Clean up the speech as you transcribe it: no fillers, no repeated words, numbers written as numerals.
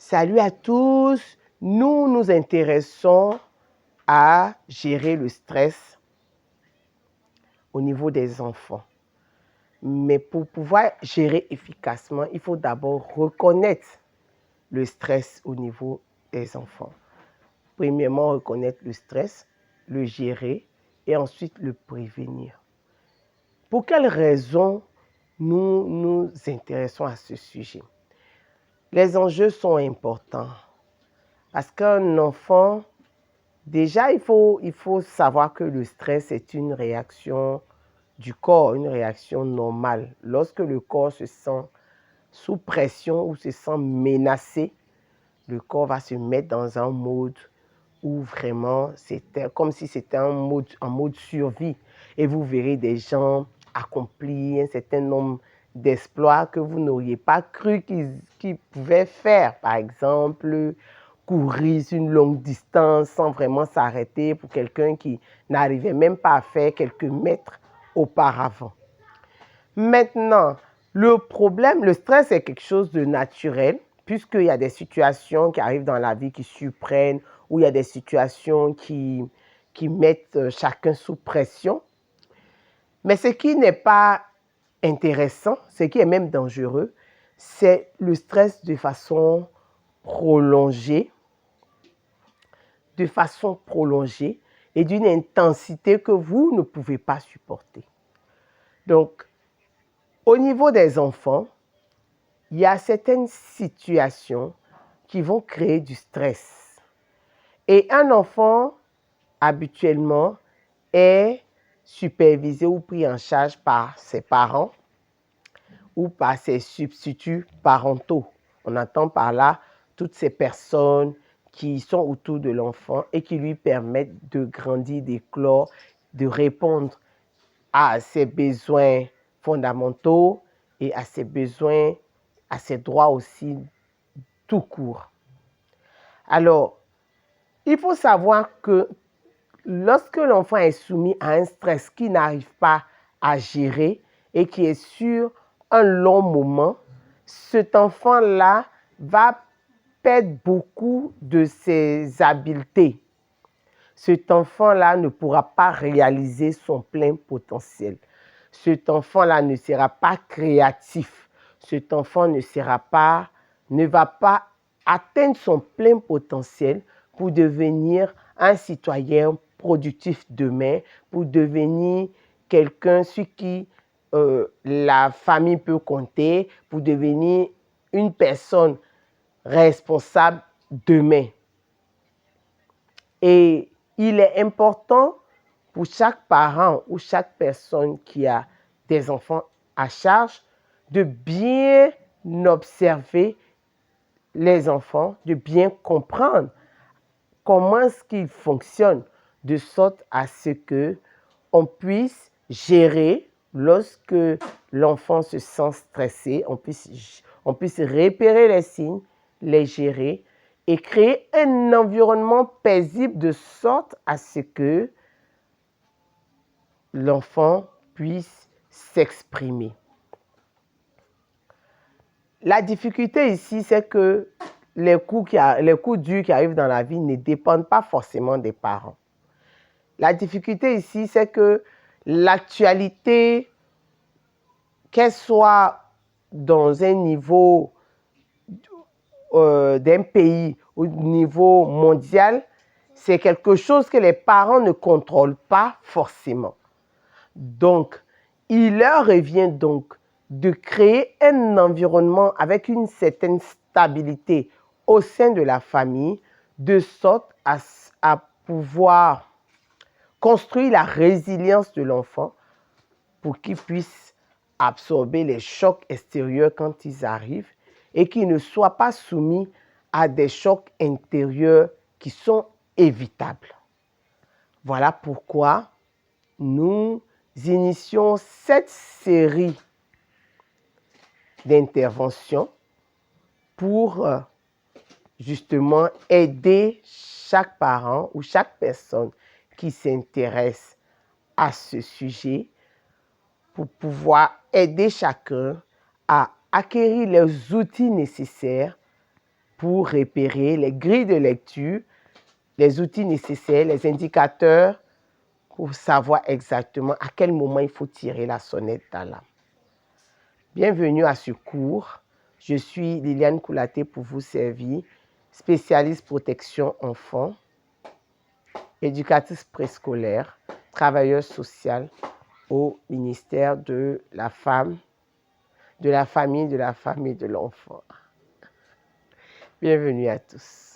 Salut à tous, nous nous intéressons à gérer le stress au niveau des enfants. Mais pour pouvoir gérer efficacement, il faut d'abord reconnaître le stress au niveau des enfants. Premièrement, reconnaître le stress, le gérer et ensuite le prévenir. Pour quelles raisons nous nous intéressons à ce sujet? Les enjeux sont importants parce qu'un enfant, déjà, il faut savoir que le stress est une réaction du corps, une réaction normale. Lorsque le corps se sent sous pression ou se sent menacé, le corps va se mettre dans un mode où vraiment c'était comme si c'était en mode survie. Et vous verrez des gens accomplir un certain nombre d'exploits que vous n'auriez pas cru qu'ils pouvaient faire. Par exemple, courir une longue distance sans vraiment s'arrêter pour quelqu'un qui n'arrivait même pas à faire quelques mètres auparavant. Maintenant, le problème, le stress est quelque chose de naturel, puisqu'il y a des situations qui arrivent dans la vie qui surprennent, ou il y a des situations qui mettent chacun sous pression. Mais ce qui n'est pas intéressant, ce qui est même dangereux, c'est le stress de façon prolongée et d'une intensité que vous ne pouvez pas supporter. Donc, au niveau des enfants, il y a certaines situations qui vont créer du stress. Et un enfant, habituellement, est supervisé ou pris en charge par ses parents ou par ses substituts parentaux. On entend par là toutes ces personnes qui sont autour de l'enfant et qui lui permettent de grandir, d'éclore, de répondre à ses besoins fondamentaux et à ses besoins, à ses droits aussi tout court. Alors, il faut savoir que lorsque l'enfant est soumis à un stress qu'il n'arrive pas à gérer et qui est sur un long moment, cet enfant-là va perdre beaucoup de ses habiletés. Cet enfant-là ne pourra pas réaliser son plein potentiel. Cet enfant-là ne sera pas créatif. Cet enfant ne va pas atteindre son plein potentiel pour devenir un citoyen productif demain, pour devenir quelqu'un sur qui la famille peut compter, pour devenir une personne responsable demain. Et il est important pour chaque parent ou chaque personne qui a des enfants à charge de bien observer les enfants, de bien comprendre comment est-ce qu'ils fonctionnent, de sorte à ce qu'on puisse gérer lorsque l'enfant se sent stressé, on puisse repérer les signes, les gérer et créer un environnement paisible de sorte à ce que l'enfant puisse s'exprimer. La difficulté ici, c'est que les coups durs qui arrivent dans la vie ne dépendent pas forcément des parents. La difficulté ici, c'est que l'actualité, qu'elle soit dans un niveau d'un pays au niveau mondial, c'est quelque chose que les parents ne contrôlent pas forcément. Donc, il leur revient donc de créer un environnement avec une certaine stabilité au sein de la famille, de sorte à pouvoir construire la résilience de l'enfant pour qu'il puisse absorber les chocs extérieurs quand ils arrivent et qu'il ne soit pas soumis à des chocs intérieurs qui sont évitables. Voilà pourquoi nous initions cette série d'interventions pour justement aider chaque parent ou chaque personne qui s'intéresse à ce sujet pour pouvoir aider chacun à acquérir les outils nécessaires pour repérer les grilles de lecture, les outils nécessaires, les indicateurs pour savoir exactement à quel moment il faut tirer la sonnette d'alarme. Bienvenue à ce cours. Je suis Liliane Koulaté pour vous servir, spécialiste protection enfants, éducatrice préscolaire, travailleuse sociale au ministère de la Femme, de la Famille, de la Femme et de l'Enfant. Bienvenue à tous.